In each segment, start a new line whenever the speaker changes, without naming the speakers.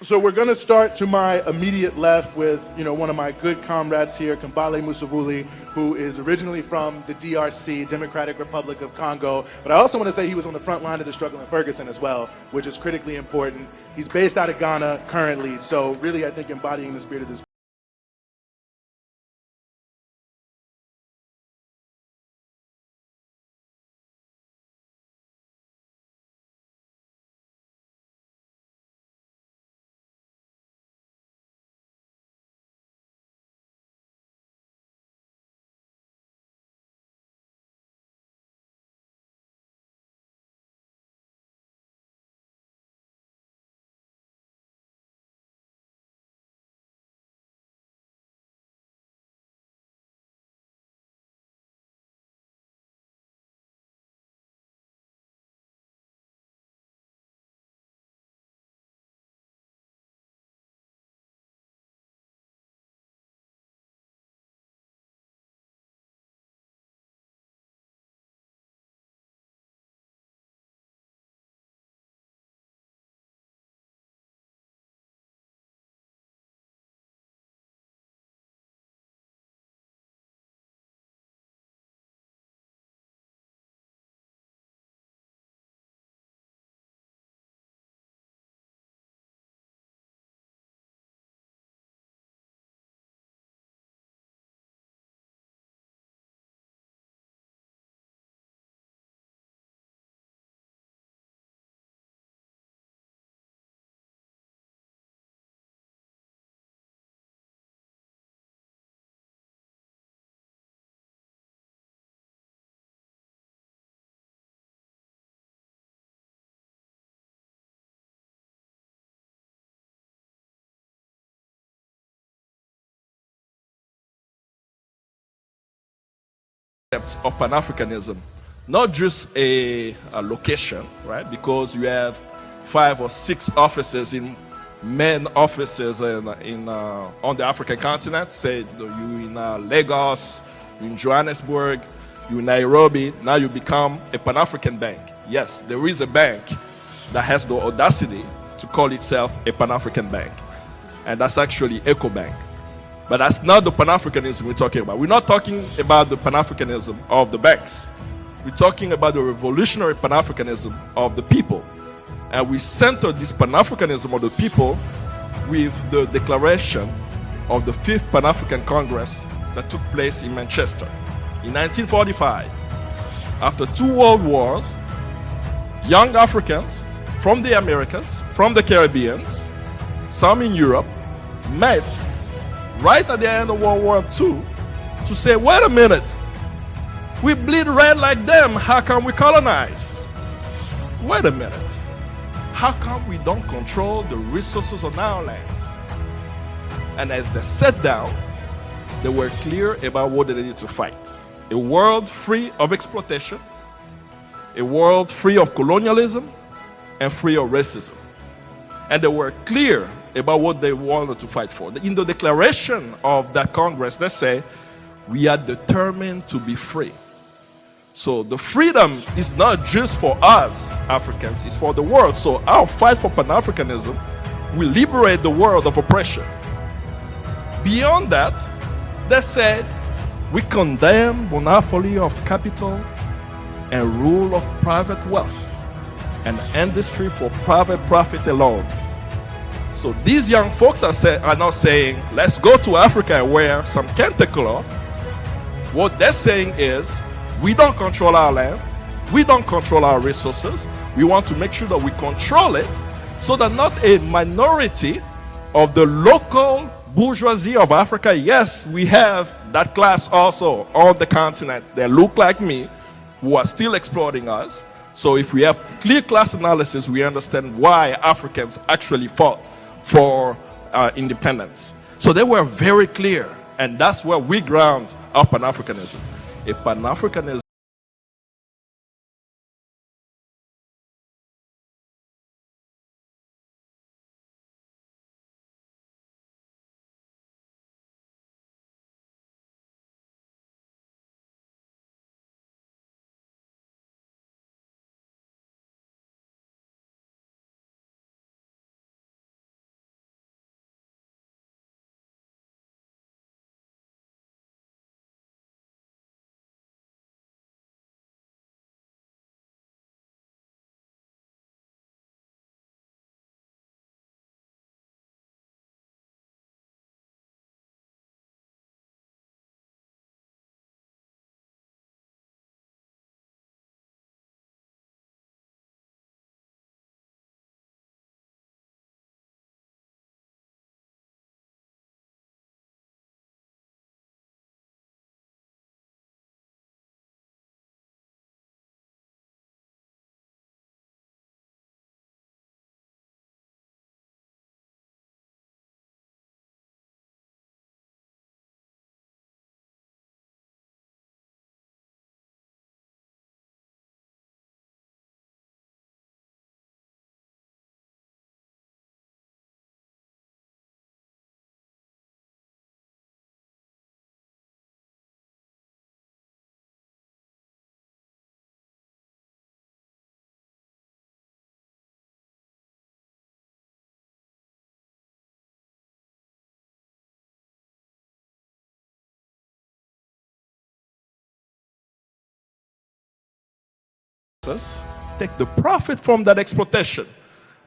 So we're going to start to my immediate left with, one of my good comrades here, Kambale Musavuli, who is originally from the DRC, Democratic Republic of Congo. But I also want to say he was on the front line of the struggle in Ferguson as well, which is critically important. He's based out of Ghana currently, so really I think embodying the spirit of this
of Panafricanism, not just a location, right? Because you have 5 or 6 offices in main offices on the African continent. Say you in Lagos, you in Johannesburg, you in Nairobi. Now you become a Pan-African bank. Yes, there is a bank that has the audacity to call itself a Pan-African bank, and that's actually EcoBank. But that's not the Pan-Africanism we're talking about. We're not talking about the Pan-Africanism of the banks. We're talking about the revolutionary Pan-Africanism of the people. And we center this Pan-Africanism of the people with the declaration of the 5th Pan-African Congress that took place in Manchester in 1945. After 2 world wars, young Africans from the Americas, from the Caribbean, some in Europe, met right at the end of World War II to say, wait a minute, we bleed red like them, how come we colonize? Wait a minute, how come we don't control the resources on our land? And as they sat down, they were clear about what they needed to fight. A world free of exploitation, a world free of colonialism, and free of racism. And they were clear about what they wanted to fight for. In the declaration of that Congress, they say, we are determined to be free. So the freedom is not just for us Africans, it's for the world. So our fight for Pan-Africanism will liberate the world of oppression. Beyond that, they said, we condemn monopoly of capital and rule of private wealth, and industry for private profit alone. So these young folks are not saying, let's go to Africa and wear some kente cloth. What they're saying is, we don't control our land, we don't control our resources, we want to make sure that we control it so that not a minority of the local bourgeoisie of Africa, yes, we have that class also on the continent, they look like me, who are still exploiting us. So if we have clear class analysis, we understand why Africans actually fought for independence. So they were very clear, and that's where we ground our Pan-Africanism. A Pan-Africanism take the profit from that exploitation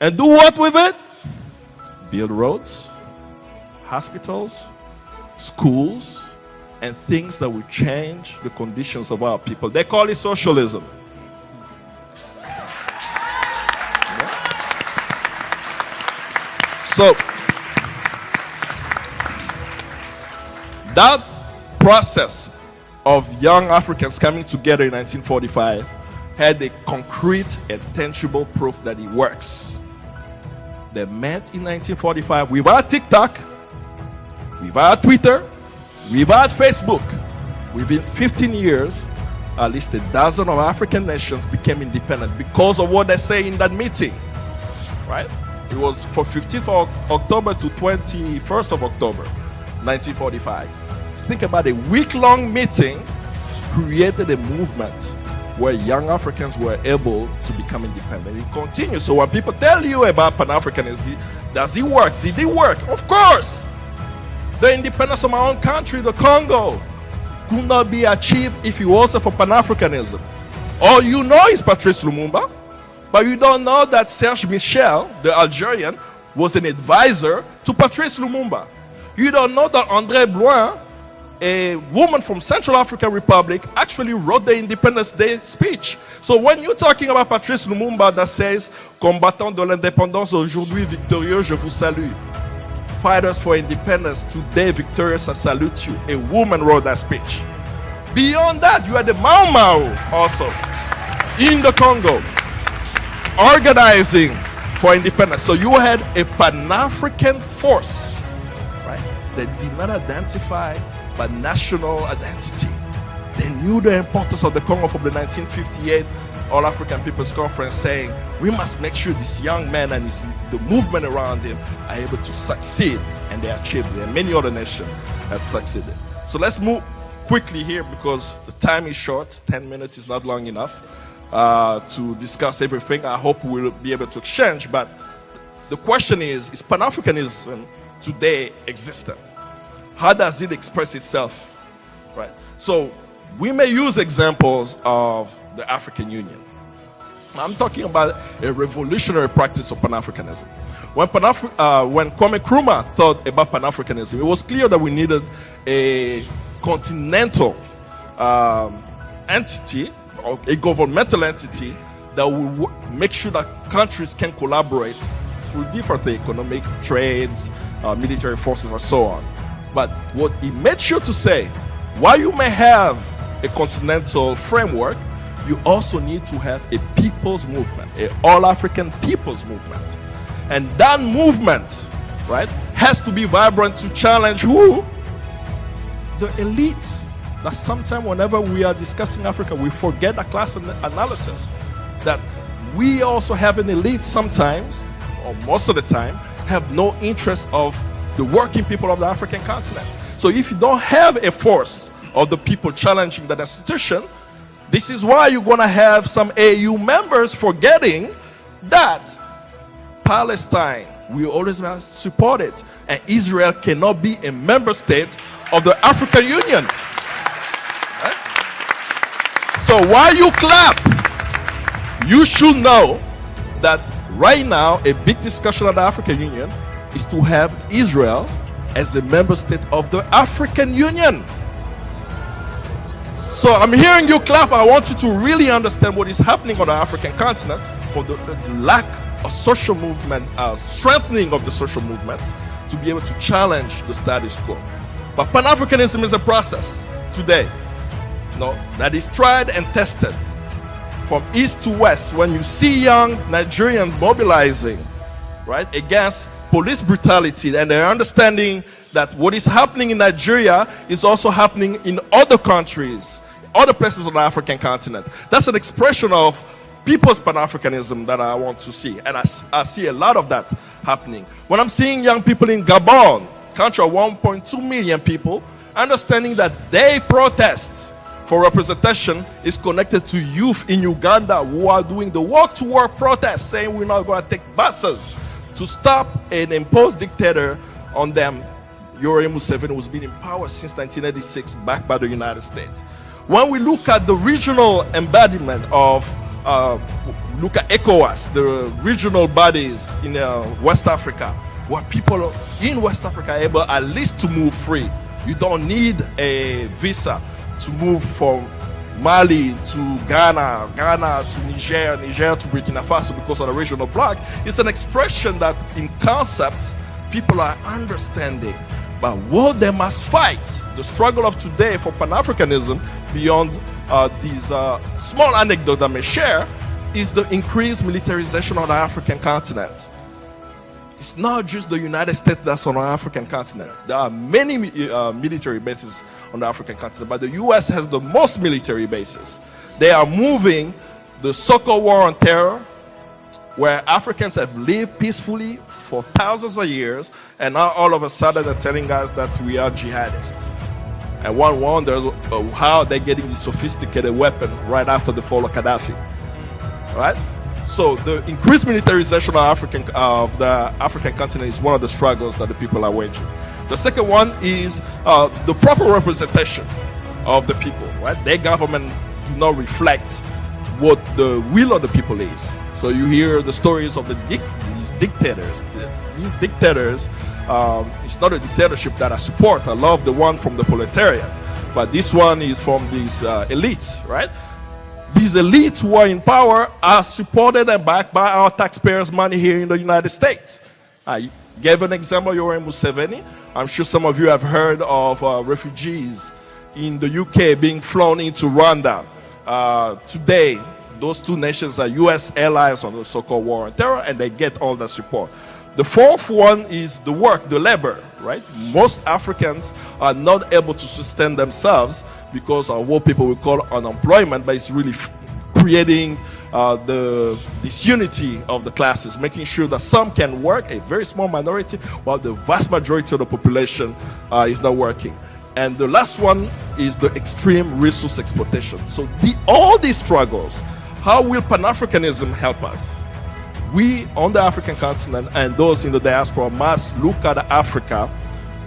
and do what with it? Build roads, hospitals, schools, and things that will change the conditions of our people. They call it socialism. So, that process of young Africans coming together in 1945 had a concrete and tangible proof that it works. They met in 1945 without TikTok, without Twitter, without Facebook. Within 15 years, at least a dozen of African nations became independent because of what they say in that meeting. Right? It was from 15th of October to 21st of October, 1945. Think about a week-long meeting created a movement where young Africans were able to become independent. It continues. So when people tell you about Pan-Africanism, does it work? Did it work? Of course. The independence of my own country, the Congo, could not be achieved if it wasn't for Pan-Africanism. All you know is Patrice Lumumba, but you don't know that Serge Michel, the Algerian, was an advisor to Patrice Lumumba. You don't know that André Bloin, a woman from Central African Republic, actually wrote the Independence Day speech. So when you're talking about Patrice Lumumba that says, combattant de l'indépendance aujourd'hui victorieux, je vous salue. Fighters for independence, today victorious, I salute you. A woman wrote that speech. Beyond that, you had the Mau Mau also in the Congo organizing for independence. So you had a Pan-African force, right, that did not identify by national identity. They knew the importance of the Congo from the 1958 All-African People's Conference, saying, we must make sure this young man and the movement around him are able to succeed. And they achieved it. And many other nations have succeeded. So let's move quickly here because the time is short. 10 minutes is not long enough to discuss everything. I hope we'll be able to exchange. But the question is Pan-Africanism today existent? How does it express itself? Right. So we may use examples of the African Union. I'm talking about a revolutionary practice of Pan-Africanism. When Kwame Nkrumah thought about Pan-Africanism, it was clear that we needed a continental entity, or a governmental entity that will make sure that countries can collaborate through different things, economic, trades, military forces, and so on. But what he made sure to say, while you may have a continental framework, you also need to have a people's movement, an all-African people's movement. And that movement, right, has to be vibrant to challenge who? The elites. That sometimes whenever we are discussing Africa, we forget a class analysis. That we also have an elite sometimes, or most of the time, have no interest of the working people of the African continent. So if you don't have a force of the people challenging that institution, this is why you're going to have some AU members forgetting that Palestine, we always must support it, and Israel cannot be a member state of the African Union. Right? So while you clap, you should know that right now a big discussion of the African Union is to have Israel as a member state of the African Union. So I'm hearing you clap. I want you to really understand what is happening on the African continent for the lack of social movement, strengthening of the social movements to be able to challenge the status quo. But Pan-Africanism is a process today, that is tried and tested from east to west. When you see young Nigerians mobilizing, right, against police brutality, and they're understanding that what is happening in Nigeria is also happening in other countries, other places on the African continent. That's an expression of people's Pan-Africanism that I want to see. And I see a lot of that happening. When I'm seeing young people in Gabon, country of 1.2 million people, understanding that they protest for representation is connected to youth in Uganda who are doing the walk-to-work protest, saying we're not going to take buses to stop an imposed dictator on them, Yoweri Museveni, who's been in power since 1986, backed by the United States. When we look at the regional embodiment of look at ECOWAS, the regional bodies in West Africa, where people in West Africa are able at least to move free. You don't need a visa to move from Mali to Ghana, Ghana to Niger, Niger to Burkina Faso because of the regional bloc. It's an expression that in concepts people are understanding. But what they must fight, the struggle of today for Pan-Africanism, beyond these small anecdotes I may share, is the increased militarization of the African continent. It's not just the United States that's on the African continent. There are many military bases on the African continent, but the US has the most military bases. They are moving the so-called war on terror, where Africans have lived peacefully for thousands of years, and now all of a sudden they're telling us that we are jihadists. And one wonders how they're getting the sophisticated weapon right after the fall of Gaddafi. Right? So the increased militarization of the African continent is one of the struggles that the people are waging. The second one is the proper representation of the people. Right? Their government do not reflect what the will of the people is. So you hear the stories of these dictators. These dictators, it's not a dictatorship that I support. I love the one from the proletariat, but this one is from these elites, right? These elites who are in power are supported and backed by our taxpayers' money here in the United States. I gave an example, Yoweri Museveni. I'm sure some of you have heard of refugees in the UK being flown into Rwanda. Today, those two nations are U.S. allies on the so-called war on terror, and they get all the support. The fourth one is the work, the labor, right? Most Africans are not able to sustain themselves because of what people will call unemployment, but it's really creating the disunity of the classes, making sure that some can work, a very small minority, while the vast majority of the population is not working. And the last one is the extreme resource exploitation. So all these struggles, how will Pan-Africanism help us? We on the African continent and those in the diaspora must look at Africa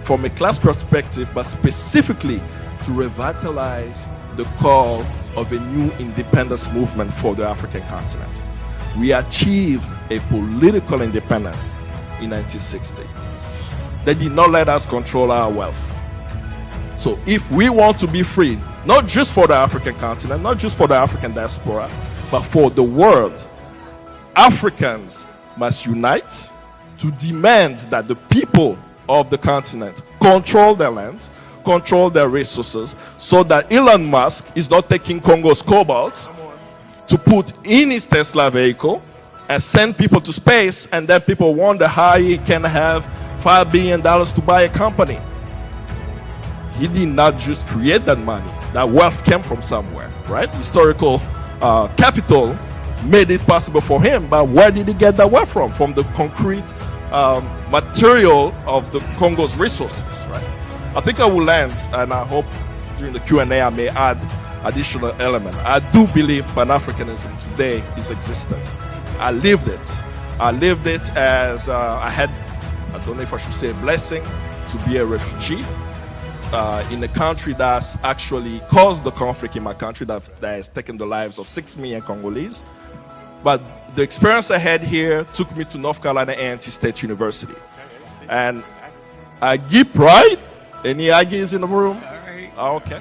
from a class perspective, but specifically to revitalize the call of a new independence movement for the African continent. We achieved a political independence in 1960. They did not let us control our wealth. So if we want to be free, not just for the African continent, not just for the African diaspora, but for the world, Africans must unite to demand that the people of the continent control their lands, control their resources, so that Elon Musk is not taking Congo's cobalt to put in his Tesla vehicle and send people to space, and then people wonder how he can have $5 billion to buy a company. He did not just create that money. That wealth came from somewhere, right? Historical capital made it possible for him, but where did he get that wealth from? From the concrete material of the Congo's resources, right? I think I will end, and I hope during the Q&A I may add additional element. I do believe Pan-Africanism today is existent. I lived it. I lived it as I don't know if I should say a blessing to be a refugee in a country that's actually caused the conflict in my country that has taken the lives of 6 million Congolese. But the experience I had here took me to North Carolina A&T State University. And Agip, right? Any Aggies in the room?
All right.
Okay.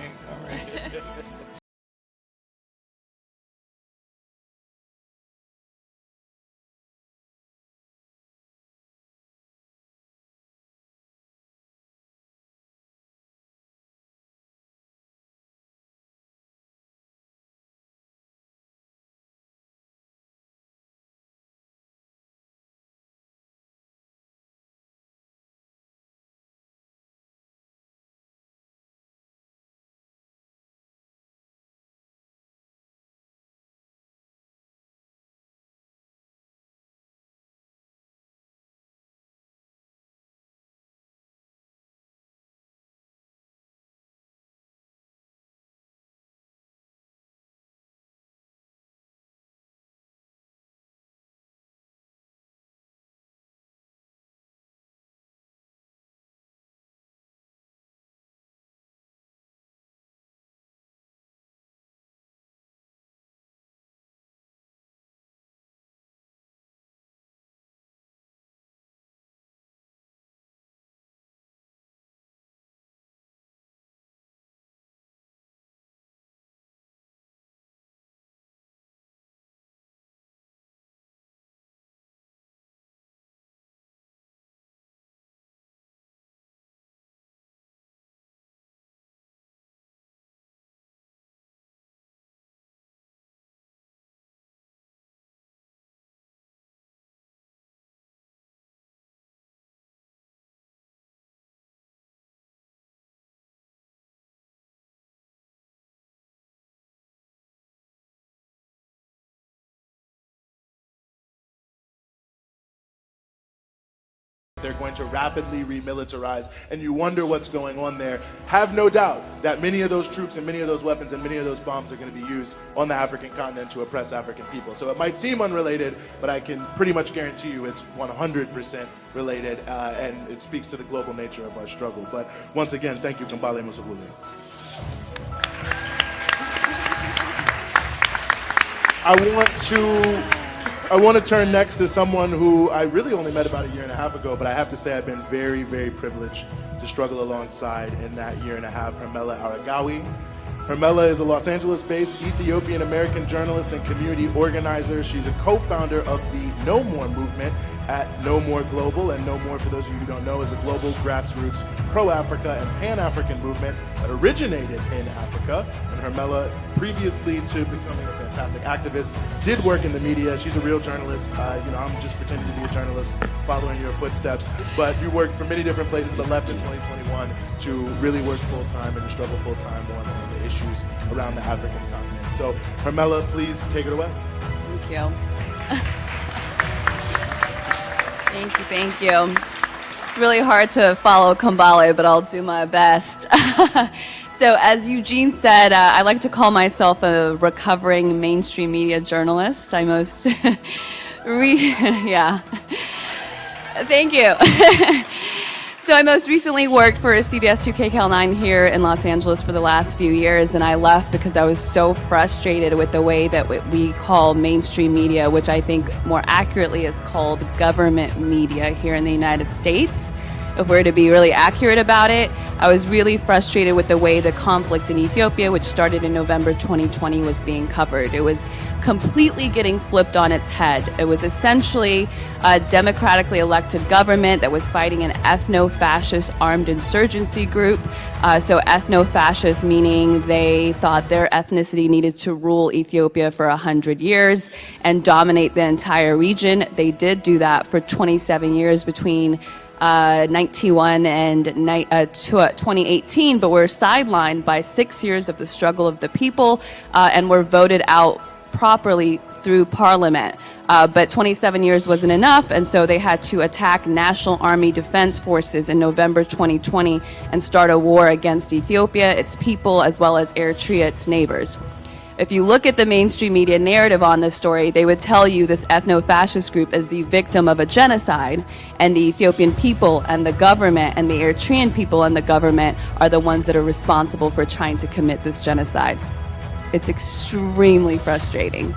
They're going to rapidly remilitarize, and you wonder what's going on there. Have no doubt that many of those troops and many of those weapons and many of those bombs are going to be used on the African continent to oppress African people. So it might seem unrelated, but I can pretty much guarantee you it's 100% related, and it speaks to the global nature of our struggle. But once again, thank you, Kambale Musavuli. I want to turn next to someone who I really only met about a year and a half ago, but I have to say I've been very, very privileged to struggle alongside in that year and a half, Hermela Aregawi. Hermela is a Los Angeles-based Ethiopian-American journalist and community organizer. She's a co-founder of the No More movement at No More Global, and No More, for those of you who don't know, is a global grassroots pro-Africa and pan-African movement that originated in Africa. And Hermela, previously to becoming a fantastic activist, did work in the media. She's a real journalist. I'm just pretending to be a journalist following your footsteps. But you worked for many different places, but left in 2021 to really work full-time and to struggle full-time on the issues around the African continent. So, Hermela, please take it away.
Thank you. Thank you. It's really hard to follow Kambale, but I'll do my best. So as Eugene said, I like to call myself a recovering mainstream media journalist. I most yeah. Thank you. So I most recently worked for CBS 2K Cal 9 here in Los Angeles for the last few years, and I left because I was so frustrated with the way that we call mainstream media, which I think more accurately is called government media here in the United States. If we're to be really accurate about it, I was really frustrated with the way the conflict in Ethiopia, which started in November 2020, was being covered. It was completely getting flipped on its head. It was essentially a democratically elected government that was fighting an ethno-fascist armed insurgency group. So ethno-fascist meaning they thought their ethnicity needed to rule Ethiopia for 100 years and dominate the entire region. They did do that for 27 years between 91 and 2018, but were sidelined by 6 years of the struggle of the people and were voted out properly through parliament. But 27 years wasn't enough, and so they had to attack National Army Defense Forces in November 2020 and start a war against Ethiopia, its people, as well as Eritrea, its neighbors. If you look at the mainstream media narrative on this story, they would tell you this ethno-fascist group is the victim of a genocide, and the Ethiopian people and the government and the Eritrean people and the government are the ones that are responsible for trying to commit this genocide. It's extremely frustrating.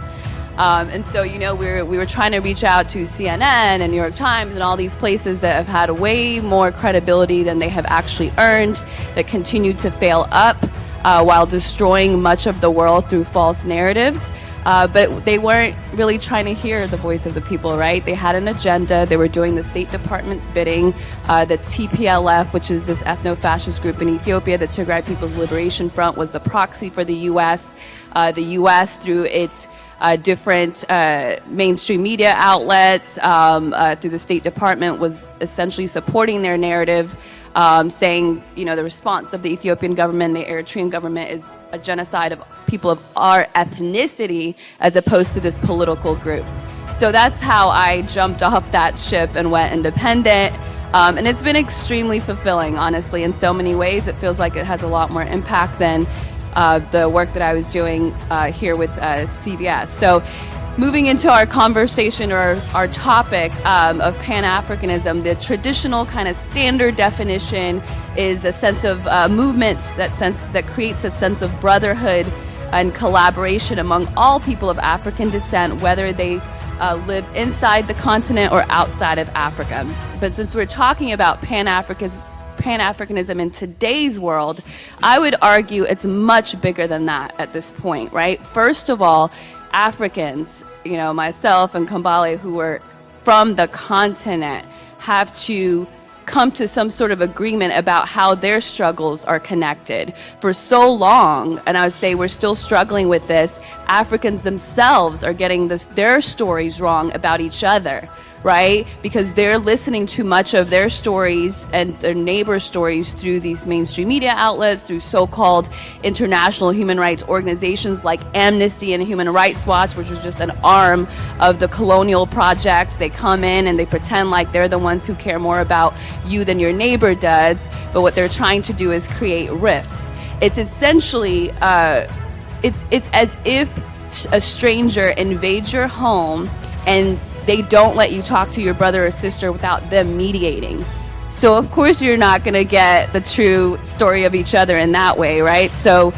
And so, we were trying to reach out to CNN and New York Times and all these places that have had way more credibility than they have actually earned, that continue to fail up, while destroying much of the world through false narratives. But they weren't really trying to hear the voice of the people, right? They had an agenda. They were doing the State Department's bidding. The TPLF, which is this ethno-fascist group in Ethiopia, the Tigray People's Liberation Front, was the proxy for the U.S. The U.S., through its different mainstream media outlets, through the State Department, was essentially supporting their narrative, saying, the response of the Ethiopian government, the Eritrean government, is a genocide of people of our ethnicity as opposed to this political group. So that's how I jumped off that ship and went independent. And it's been extremely fulfilling, honestly, in so many ways. It feels like it has a lot more impact than the work that I was doing here with CBS. So moving into our conversation, or our topic of Pan-Africanism, the traditional kind of standard definition is a sense of movement that creates a sense of brotherhood and collaboration among all people of African descent, whether they live inside the continent or outside of Africa. But since we're talking about Pan-Africanism in today's world, I would argue it's much bigger than that at this point, right? First of all, Africans, myself and Kambale, who are from the continent, have to come to some sort of agreement about how their struggles are connected. For so long, and I would say we're still struggling with this, Africans themselves are getting their stories wrong about each other, right? Because they're listening to much of their stories and their neighbors' stories through these mainstream media outlets, through so-called international human rights organizations like Amnesty and Human Rights Watch, which is just an arm of the colonial project. They come in and they pretend like they're the ones who care more about you than your neighbor does, but what they're trying to do is create rifts. It's essentially, it's as if a stranger invades your home and they don't let you talk to your brother or sister without them mediating. So of course you're not going to get the true story of each other in that way, right? So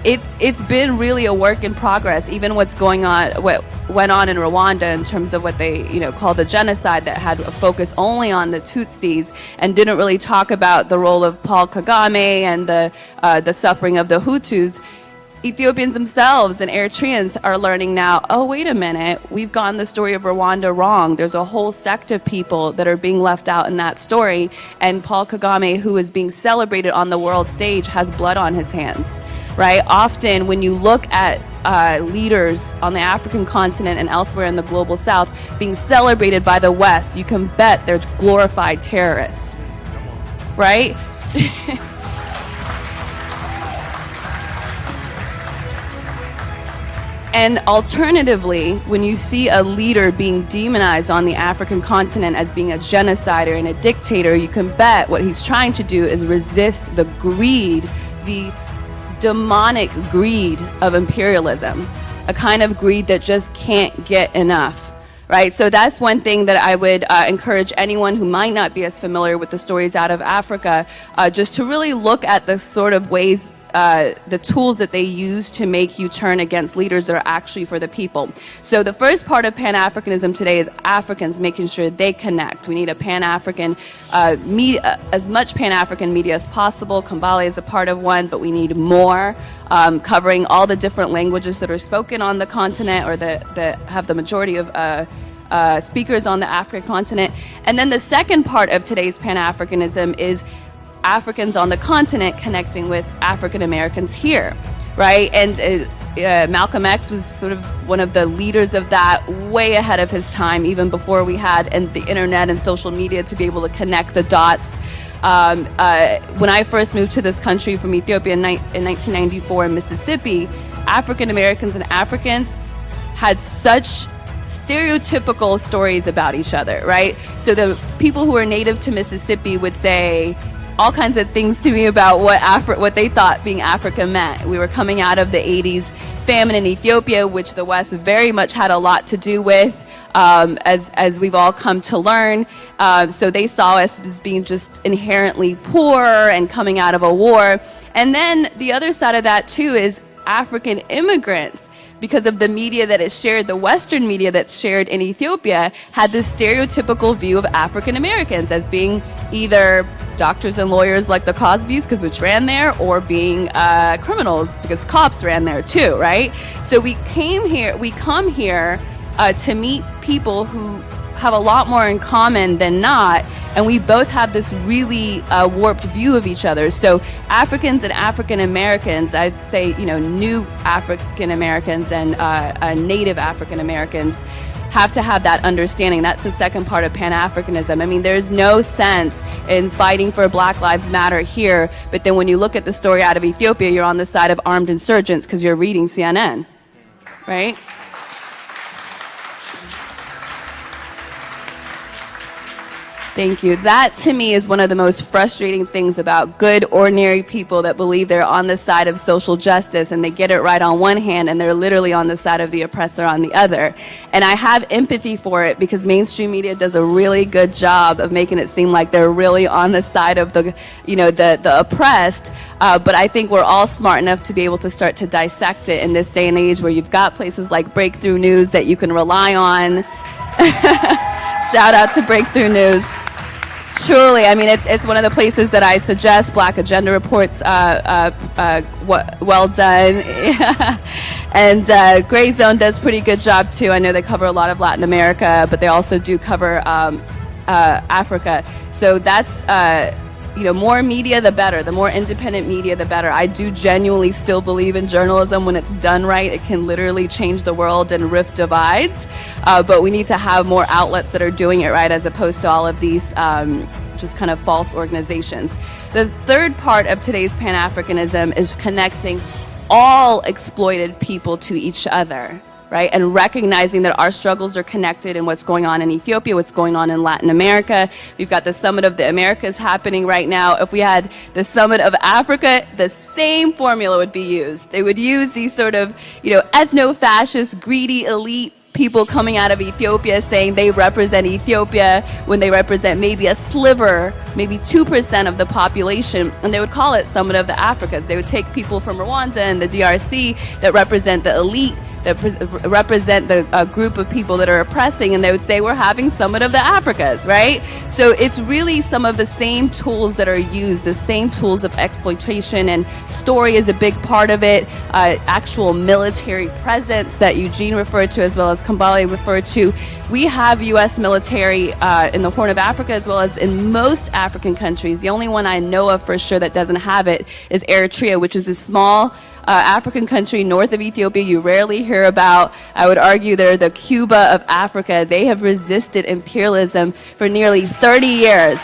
it's been really a work in progress. Even what went on in Rwanda in terms of what they call the genocide, that had a focus only on the Tutsis and didn't really talk about the role of Paul Kagame and the suffering of the Hutus. Ethiopians themselves and Eritreans are learning now, oh, wait a minute, we've gotten the story of Rwanda wrong. There's a whole sect of people that are being left out in that story. And Paul Kagame, who is being celebrated on the world stage, has blood on his hands, right? Often when you look at leaders on the African continent and elsewhere in the global south being celebrated by the West, you can bet they're glorified terrorists, right? And alternatively, when you see a leader being demonized on the African continent as being a genocider and a dictator, you can bet what he's trying to do is resist the greed, the demonic greed of imperialism, a kind of greed that just can't get enough, right? So that's one thing that I would encourage anyone who might not be as familiar with the stories out of Africa, just to really look at the sort of ways the tools that they use to make you turn against leaders that are actually for the people. So the first part of Pan-Africanism today is Africans making sure they connect. We need a Pan-African media, as much Pan-African media as possible. Kambale is a part of one, but we need more, covering all the different languages that are spoken on the continent, or that have the majority of speakers on the African continent. And then the second part of today's Pan-Africanism is Africans on the continent connecting with African Americans here, right? And Malcolm X was sort of one of the leaders of that, way ahead of his time, even before we had the internet and social media to be able to connect the dots. When I first moved to this country from Ethiopia in 1994 in Mississippi, African Americans and Africans had such stereotypical stories about each other, right? So the people who were native to Mississippi would say all kinds of things to me about what they thought being Africa meant. We were coming out of the 80s famine in Ethiopia, which the West very much had a lot to do with, as we've all come to learn. So they saw us as being just inherently poor and coming out of a war. And then the other side of that too is African immigrants, because of the media that is shared, the Western media that's shared in Ethiopia, had this stereotypical view of African Americans as being either doctors and lawyers like the Cosbys, which ran there, or being criminals, because cops ran there too, right? So we come here to meet people who have a lot more in common than not, and we both have this really warped view of each other. So Africans and African Americans, I'd say, new African Americans and native African Americans have to have that understanding. That's the second part of Pan-Africanism. I mean, there's no sense in fighting for Black Lives Matter here, but then when you look at the story out of Ethiopia, you're on the side of armed insurgents because you're reading CNN, right? Thank you. That, to me, is one of the most frustrating things about good, ordinary people that believe they're on the side of social justice, and they get it right on one hand, and they're literally on the side of the oppressor on the other. And I have empathy for it, because mainstream media does a really good job of making it seem like they're really on the side of the oppressed. But I think we're all smart enough to be able to start to dissect it in this day and age, where you've got places like Breakthrough News that you can rely on. Shout out to Breakthrough News. Truly, I mean, it's one of the places that I suggest. Black Agenda Reports, well done. And Gray Zone does pretty good job too. I know they cover a lot of Latin America, but they also do cover Africa. So that's more media, the better. The more independent media, the better. I do genuinely still believe in journalism. When it's done right, it can literally change the world and rift divides. But we need to have more outlets that are doing it right, as opposed to all of these just kind of false organizations. The third part of today's Pan-Africanism is connecting all exploited people to each other, right? And recognizing that our struggles are connected in what's going on in Ethiopia, what's going on in Latin America. We've got the Summit of the Americas happening right now. If we had the Summit of Africa, the same formula would be used. They would use these sort of, ethno-fascist, greedy elite people coming out of Ethiopia saying they represent Ethiopia when they represent maybe a sliver, maybe 2% of the population, and they would call it Summit of the Africas. They would take people from Rwanda and the DRC that represent the elite, that represent the group of people that are oppressing, and they would say, we're having Summit of the Africas, right? So it's really some of the same tools that are used, the same tools of exploitation, and story is a big part of it. Actual military presence that Eugene referred to, as well as Kambale referred to. We have U.S. military in the Horn of Africa, as well as in most African countries. The only one I know of for sure that doesn't have it is Eritrea, which is a small African country north of Ethiopia you rarely hear about. I would argue they're the Cuba of Africa. They have resisted imperialism for nearly 30 years.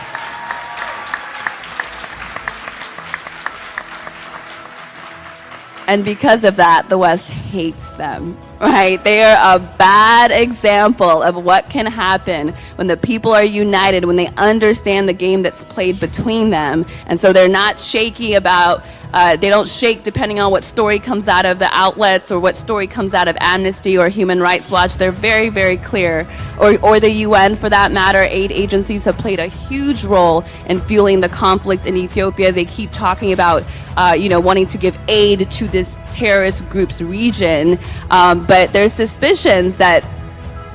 And because of that, the West hates them, right? They are a bad example of what can happen when the people are united, when they understand the game that's played between them. And so they're not shaky about, they don't shake depending on what story comes out of the outlets or what story comes out of Amnesty or Human Rights Watch. They're very, very clear. Or the UN, for that matter. Aid agencies have played a huge role in fueling the conflict in Ethiopia. They keep talking about, wanting to give aid to this terrorist group's region. But there's suspicions that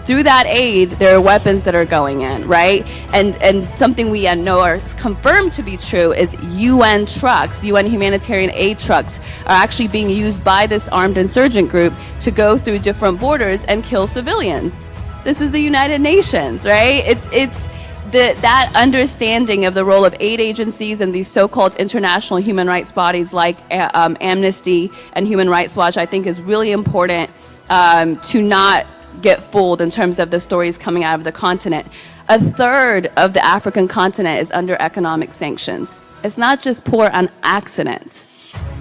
through that aid, there are weapons that are going in, right? And something we know are confirmed to be true is UN trucks, UN humanitarian aid trucks, are actually being used by this armed insurgent group to go through different borders and kill civilians. This is the United Nations, right? It's that understanding of the role of aid agencies and these so-called international human rights bodies like Amnesty and Human Rights Watch, I think is really important to not get fooled in terms of the stories coming out of the continent. A third of the African continent is under economic sanctions. It's not just poor on accident,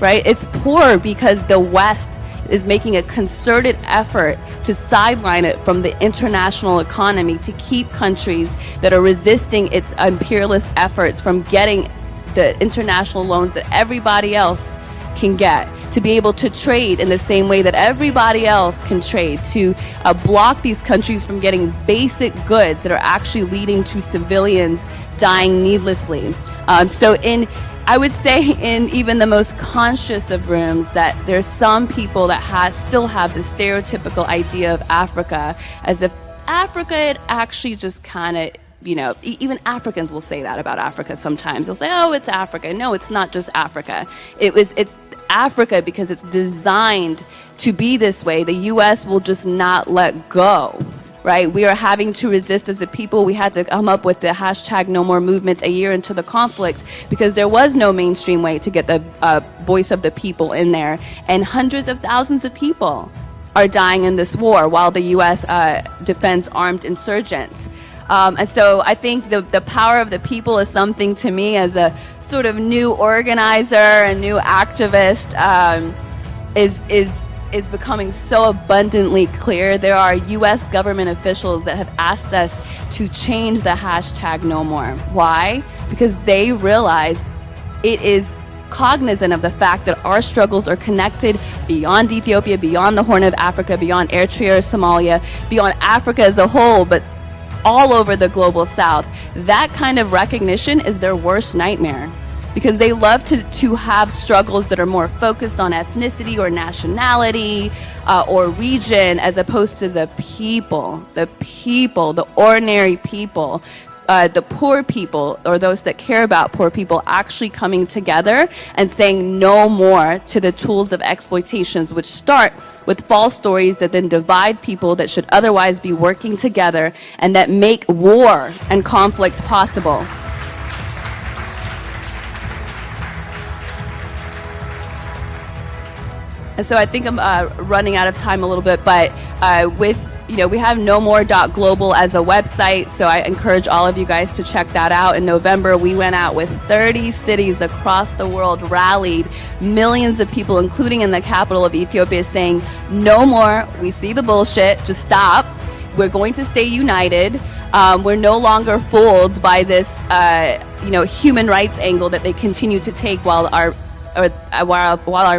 right? It's poor because the West is making a concerted effort to sideline it from the international economy to keep countries that are resisting its imperialist efforts from getting the international loans that everybody else can get, to be able to trade in the same way that everybody else can trade, to block these countries from getting basic goods that are actually leading to civilians dying needlessly. I would say in even the most conscious of rooms that there's some people that still have the stereotypical idea of Africa as if Africa had actually just kind of, even Africans will say that about Africa sometimes. They'll say, oh, it's Africa. No, it's not just Africa. It's Africa because it's designed to be this way. The U.S. will just not let go. Right? We are having to resist as a people. We had to come up with the hashtag No More Movement a year into the conflict because there was no mainstream way to get the voice of the people in there. And hundreds of thousands of people are dying in this war while the U.S. defends armed insurgents. And so I think the power of the people is something to me as a sort of new organizer and new activist is becoming so abundantly clear. There are U.S. government officials that have asked us to change the hashtag No More. Why? Because they realize it is cognizant of the fact that our struggles are connected beyond Ethiopia, beyond the Horn of Africa, beyond Eritrea or Somalia, beyond Africa as a whole, but all over the global south. That kind of recognition is their worst nightmare, because they love to have struggles that are more focused on ethnicity or nationality or region, as opposed to the people, the ordinary people, the poor people, or those that care about poor people, actually coming together and saying no more to the tools of exploitations, which start with false stories that then divide people that should otherwise be working together and that make war and conflict possible. And so I think I'm running out of time a little bit, but we have nomore.global as a website, so I encourage all of you guys to check that out. In November, we went out with 30 cities across the world, rallied millions of people, including in the capital of Ethiopia, saying, no more, we see the bullshit, just stop. We're going to stay united. We're no longer fooled by this, human rights angle that they continue to take while our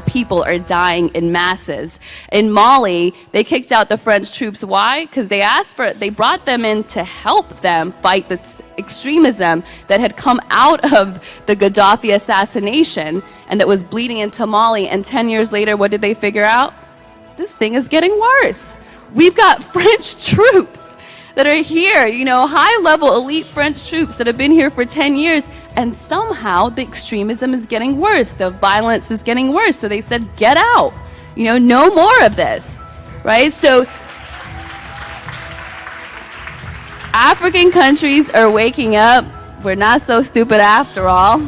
people are dying in masses. In Mali, they kicked out the French troops. Why? Because they brought them in to help them fight the extremism that had come out of the Gaddafi assassination and that was bleeding into Mali. And 10 years later, what did they figure out? This thing is getting worse. We've got French troops that are here, high-level elite French troops that have been here for 10 years, and somehow the extremism is getting worse. The violence is getting worse. So they said, get out. No more of this, right? So African countries are waking up. We're not so stupid after all.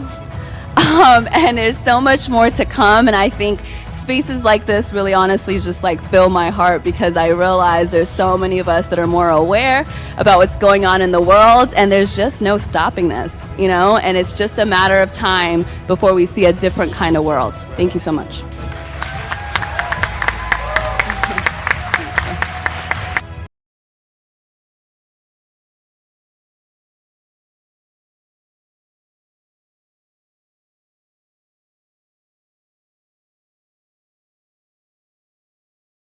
And there's so much more to come, and I think spaces like this really honestly just fill my heart, because I realize there's so many of us that are more aware about what's going on in the world, and there's just no stopping this, and it's just a matter of time before we see a different kind of world. Thank you so much.